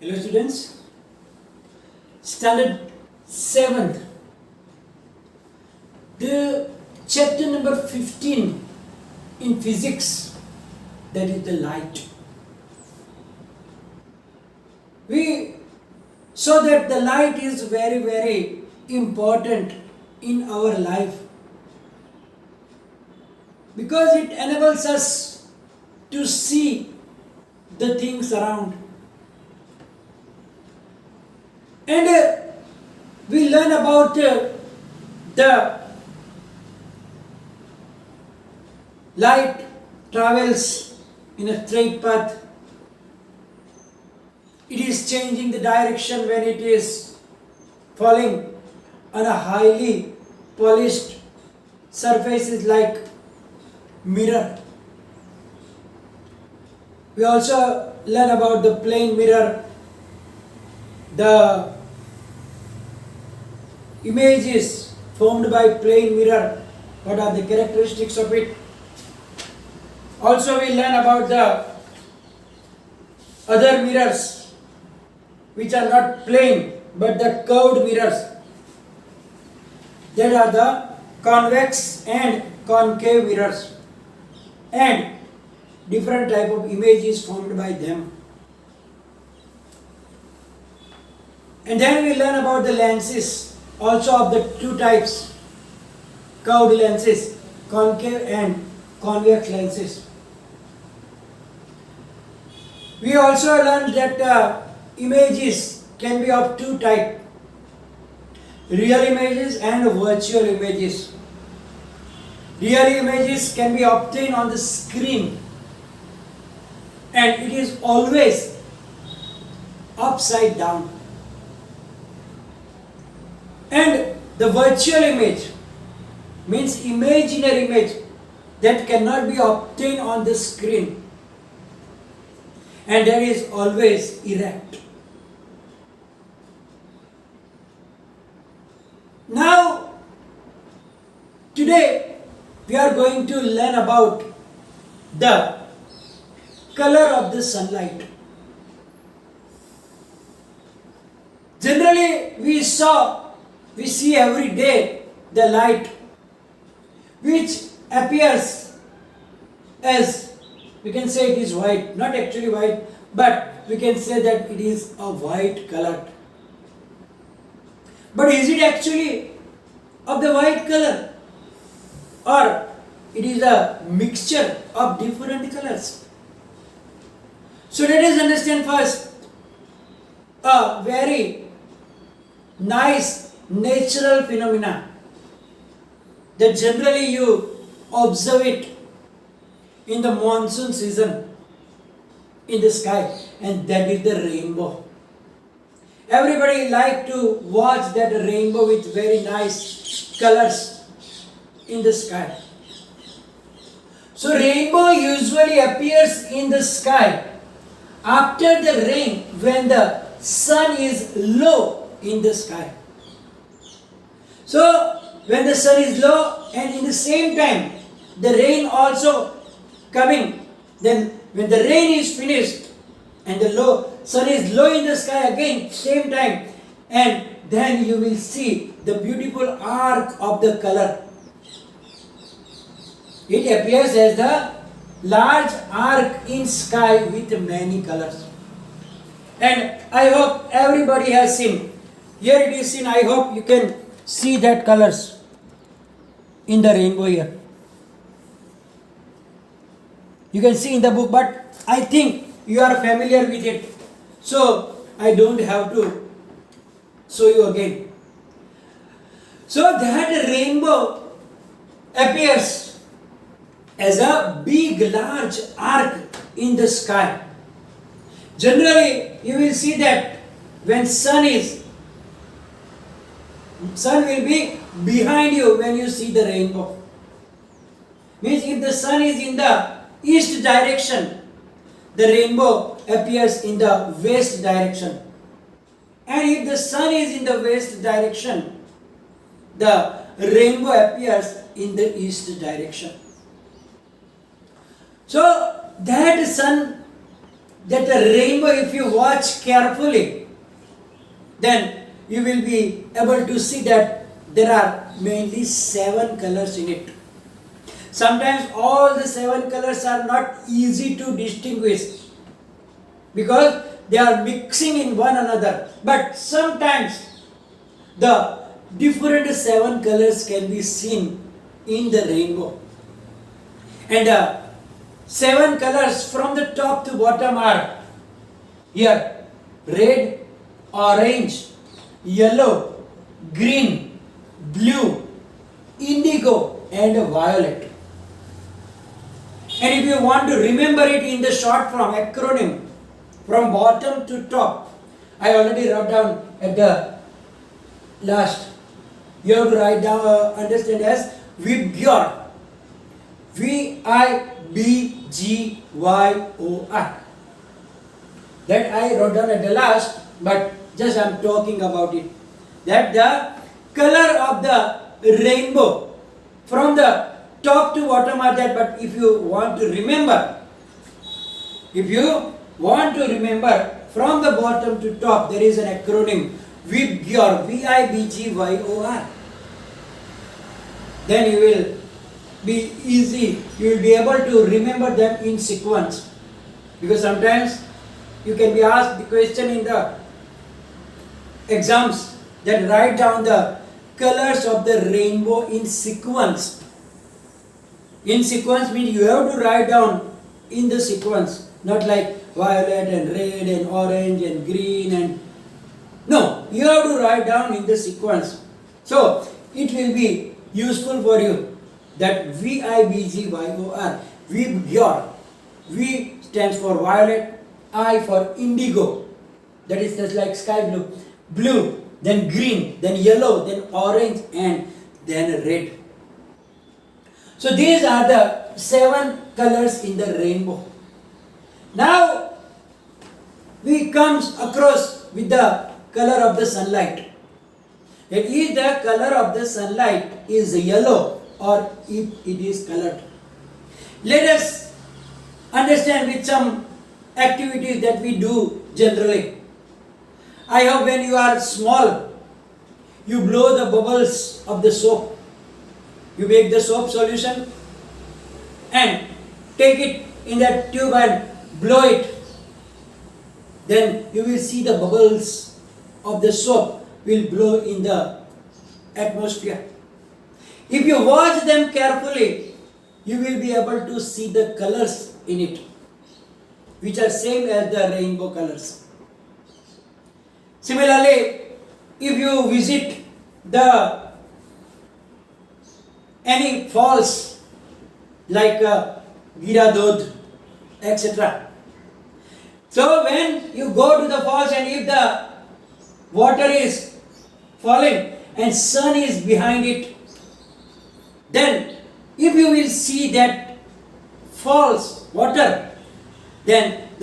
Hello students, standard 7th, the chapter number 15 in physics, that is the light. We saw that the light is very important in our life because it enables us to see the things around. And we learn about the light travels in a straight path. It is changing the direction when it is falling on a highly polished surfaces like mirror. We also learn about the plane mirror, the images formed by plane mirror, what are the characteristics of it. Also we learn about the other mirrors which are not plane but the curved mirrors, that are the convex and concave mirrors, and different type of images formed by them. And then we learn about the lenses, also of the two types, curved lenses, concave and convex lenses. We also learned that images can be of two types, real images and virtual images. Real images can be obtained on the screen and it is always upside down. And the virtual image means imaginary image that cannot be obtained on the screen, and that is always erect. Now, today we are going to learn about the color of the sunlight. Generally, we see every day the light which appears as, we can say it is white, not actually white, but we can say that it is a white color. But is it actually of the white color, or it is a mixture of different colors? So let us understand first a very nice natural phenomena that generally you observe it in the monsoon season in the sky, and that is the rainbow. Everybody like to watch that rainbow with very nice colors in the sky. So rainbow usually appears in the sky after the rain when the sun is low in the sky. So when the sun is low and in the same time the rain also coming, then when the rain is finished and the sun is low in the sky again same time, and then you will see the beautiful arc of the color. It appears as the large arc in sky with many colors. And I hope everybody has seen. Here it is seen. I hope you can see that colors in the rainbow here. You can see in the book, but I think you are familiar with it. So I don't have to show you again. So that rainbow appears as a big large arc in the sky. Generally you will see that when sun will be behind you when you see the rainbow. Means if the sun is in the east direction, the rainbow appears in the west direction. And if the sun is in the west direction, the rainbow appears in the east direction. So that sun that the rainbow, if you watch carefully, then you will be able to see that there are mainly 7 colors in it. Sometimes all the 7 colors are not easy to distinguish because they are mixing in one another. But sometimes the different 7 colors can be seen in the rainbow. And the 7 colors from the top to bottom are here: red, orange, yellow, green, blue, indigo and violet. And if you want to remember it in the short form, acronym, from bottom to top, I already wrote down at the last. You have to write down, understand as VIBGYOR. VIBGYOR. That I wrote down at the last, but just I am talking about it. That the color of the rainbow from the top to bottom are that, but if you want to remember, from the bottom to top, there is an acronym VIBGYOR, VIBGYOR. Then you will be easy, you will be able to remember them in sequence. Because sometimes you can be asked the question in the exams that write down the colors of the rainbow in sequence. In sequence means you have to write down in the sequence, not like violet and red and orange and green and no, you have to write down in the sequence. So it will be useful for you that VIBGYOR, VIBGYOR. V stands for violet, I for indigo, that is just like sky blue, blue, then green, then yellow, then orange and then red. So these are the 7 colors in the rainbow. Now we comes across with the color of the sunlight. That if the color of the sunlight is yellow or if it is colored. Let us understand with some activities that we do generally. I hope when you are small, you blow the bubbles of the soap. You make the soap solution and take it in that tube and blow it. Then you will see the bubbles of the soap will blow in the atmosphere. If you watch them carefully, you will be able to see the colors in it, which are same as the rainbow colors. Similarly, if you visit any falls like Gira Dodh, etc. So when you go to the falls and if the water is falling and sun is behind it, then if you will see that falls water, then in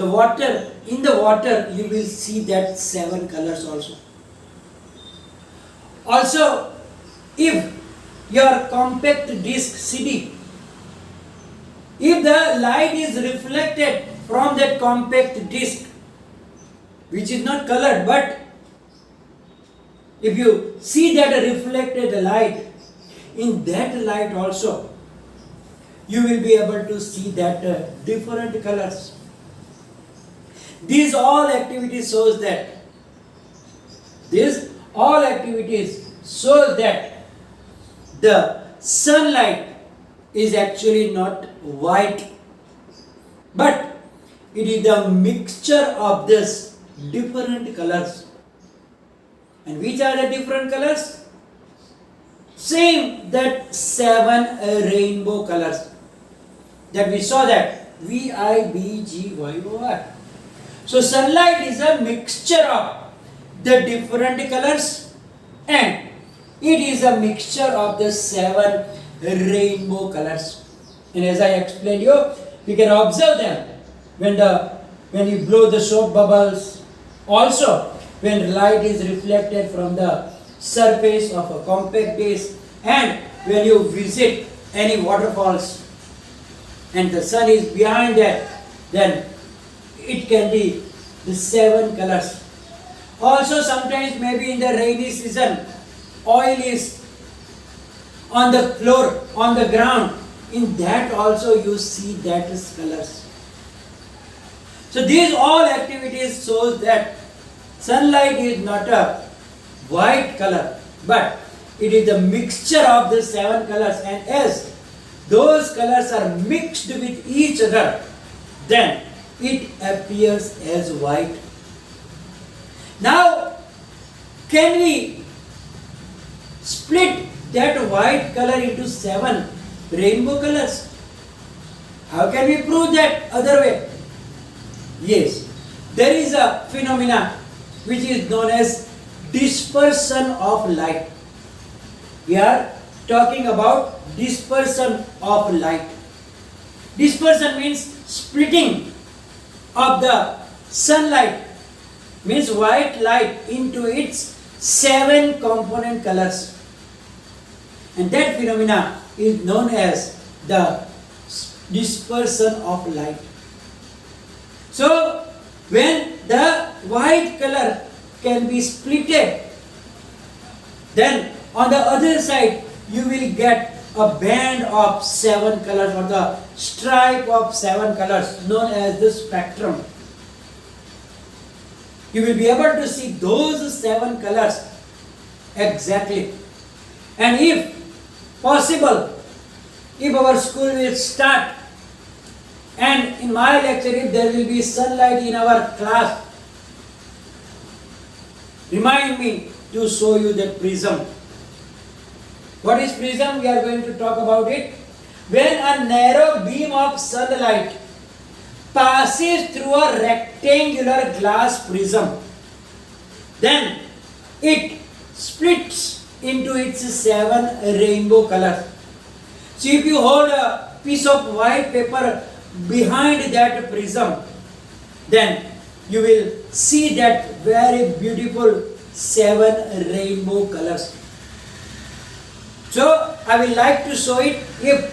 the water you will see that 7 colors also. Also, if your compact disc CD, if the light is reflected from that compact disc, which is not colored, but if you see that reflected light, in that light also, you will be able to see that different colors. These all activities shows that the sunlight is actually not white, but it is the mixture of these different colors. And which are the different colors? Same, that 7 rainbow colors that we saw, that VIBGYOR. So sunlight is a mixture of the different colors and it is a mixture of the 7 rainbow colors. And as I explained you, we can observe them when you blow the soap bubbles. Also, when light is reflected from the surface of a compact disc, and when you visit any waterfalls and the sun is behind that, then it can be the 7 colors. Also sometimes maybe in the rainy season, oil is on the floor, on the ground. In that also you see that is colors. So these all activities shows that sunlight is not a white color, but it is a mixture of the 7 colors, and as those colors are mixed with each other, then it appears as white. Now, can we split that white color into 7 rainbow colors? How can we prove that other way? Yes, there is a phenomena which is known as dispersion of light. We are talking about dispersion of light. Dispersion means splitting of the sunlight, means white light into its 7 component colors. And that phenomena is known as the dispersion of light. So, when the white color can be splitted, then on the other side you will get a band of 7 colors, or the stripe of 7 colors known as the spectrum. You will be able to see those 7 colors exactly. And if possible, if our school will start, and in my lecture if there will be sunlight in our class, remind me to show you that prism. What is prism? We are going to talk about it. When a narrow beam of sunlight passes through a rectangular glass prism, then it splits into its 7 rainbow colors. So if you hold a piece of white paper behind that prism, then you will see that very beautiful 7 rainbow colors. So I will like to show it if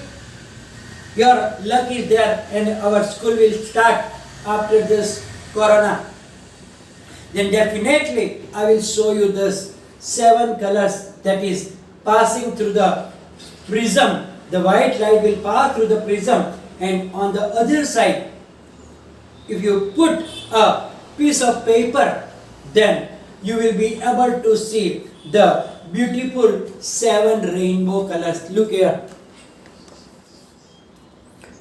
your luck is there and our school will start after this corona. Then definitely I will show you this 7 colors that is passing through the prism. The white light will pass through the prism, and on the other side, if you put a piece of paper, then you will be able to see the beautiful 7 rainbow colors. Look here.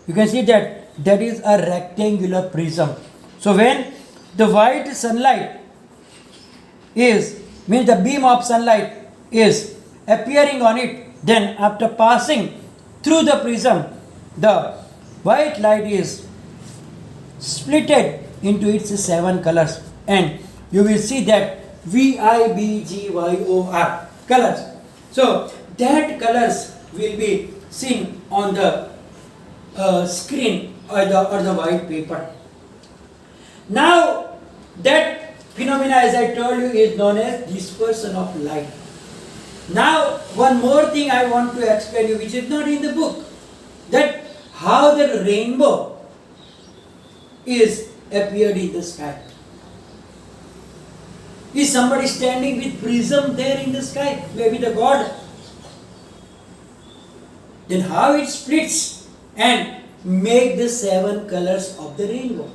You can see that that is a rectangular prism. So when the white sunlight means the beam of sunlight is appearing on it, then after passing through the prism, the white light is splitted into its 7 colors, and you will see that VIBGYOR colors. So that colors will be seen on the screen or the white paper. Now that phenomena, as I told you, is known as dispersion of light. Now one more thing I want to explain you, which is not in the book, that how the rainbow is appeared in the sky. Is somebody standing with prism there in the sky? Maybe the God. Then how it splits and make the 7 colors of the rainbow?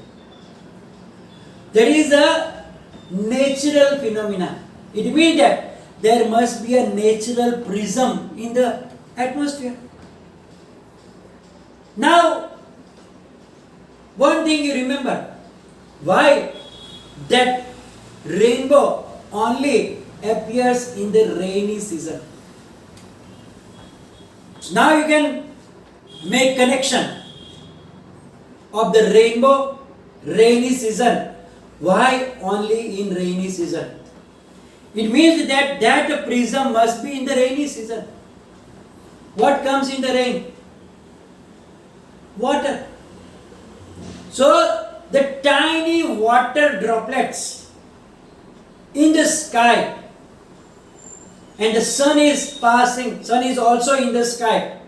There is a natural phenomena. It means that there must be a natural prism in the atmosphere. Now, one thing you remember, why that rainbow only appears in the rainy season. So now you can make connection of the rainbow, rainy season. Why only in rainy season? It means that that prism must be in the rainy season. What comes in the rain? Water. So the tiny water droplets in the sky, and the sun is passing, sun is also in the sky.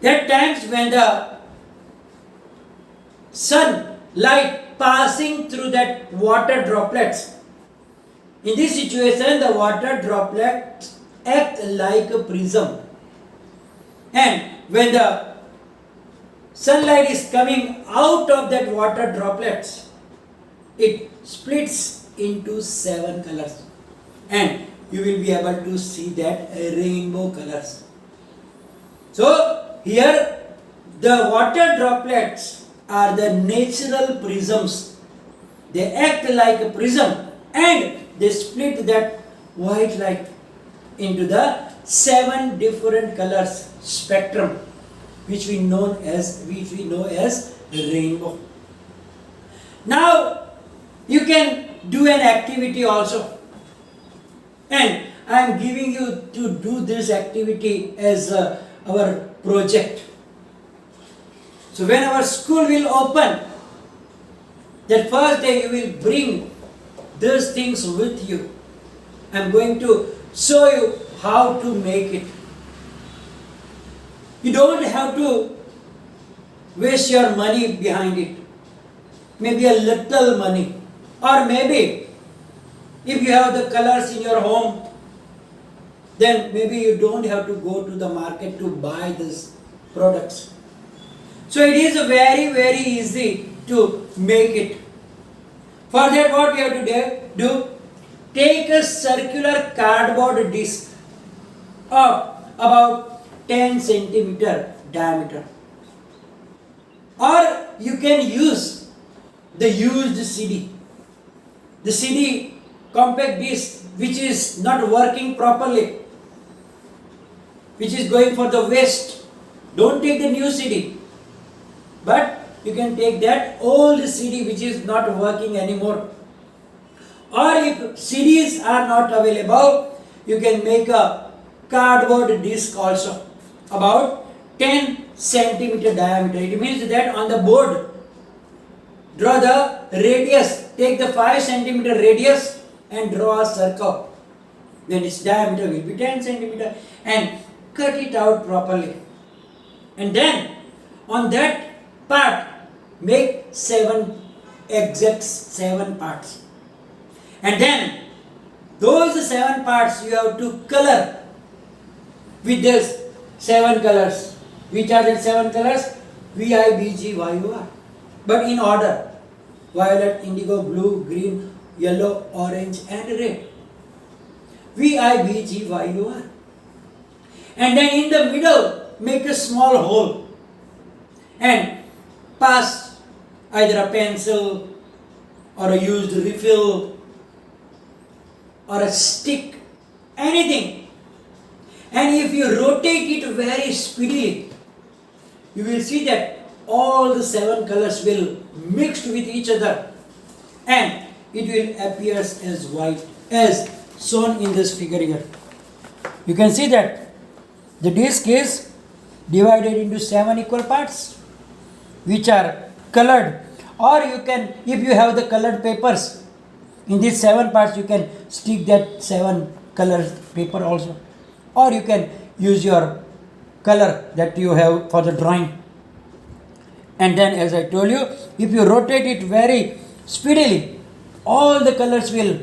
There are times when the sun light passing through that water droplets. In this situation, the water droplets act like a prism. And when the sunlight is coming out of that water droplets, it splits into 7 colors. And you will be able to see that rainbow colors. So, here the water droplets are the natural prisms. They act like a prism and they split that white light into the 7 different colors spectrum which we know as rainbow. Now you can do an activity also, and I am giving you to do this activity as our project. So when our school will open, that first day you will bring these things with you. I am going to show you how to make it. You don't have to waste your money behind it. Maybe a little money. Or maybe if you have the colors in your home, then maybe you don't have to go to the market to buy these products. So it is very, very easy to make it. For that, what we have to do? Take a circular cardboard disc of about 10 centimeter diameter. Or you can use the used CD. The CD compact disc which is not working properly, which is going for the waste. Don't take the new CD, but you can take that old CD which is not working anymore. Or if CDs are not available, you can make a cardboard disc also about 10 centimeter diameter. It means that on the board, draw the radius, take the 5 centimeter radius and draw a circle. Then its diameter will be 10 centimeter and cut it out properly. And then on that part, make 7 parts. And then those 7 parts you have to color with these 7 colors. Which are the 7 colors? VIBGYOR. But in order: violet, indigo, blue, green, yellow, orange and red. VIBGYOR. And then in the middle, make a small hole and pass either a pencil or a used refill or a stick, anything. And if you rotate it very speedily, you will see that all the 7 colors will mix with each other and it will appear as white, as shown in this figure here. You can see that the disc is divided into 7 equal parts which are colored. Or you can, if you have the colored papers, in these 7 parts you can stick that 7 colored paper also. Or you can use your color that you have for the drawing. And then, as I told you, if you rotate it very speedily, all the colors will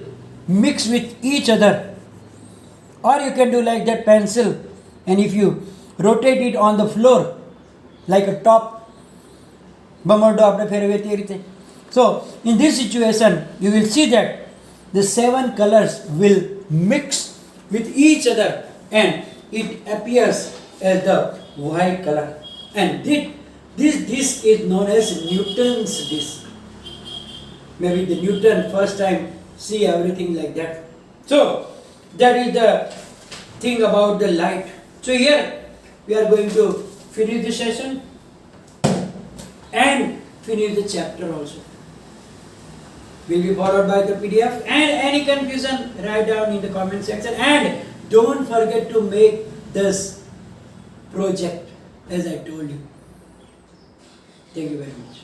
mix with each other. Or you can do like that pencil, and if you rotate it on the floor like a top, so in this situation you will see that the 7 colors will mix with each other and it appears as the white color. And this disc is known as Newton's disc. Maybe the Newton first time see everything like that. So that is the thing about the light. So here we are going to finish the session and finish the chapter also. Will be followed by the PDF. And any confusion, write down in the comment section. And don't forget to make this project as I told you. Thank you very much.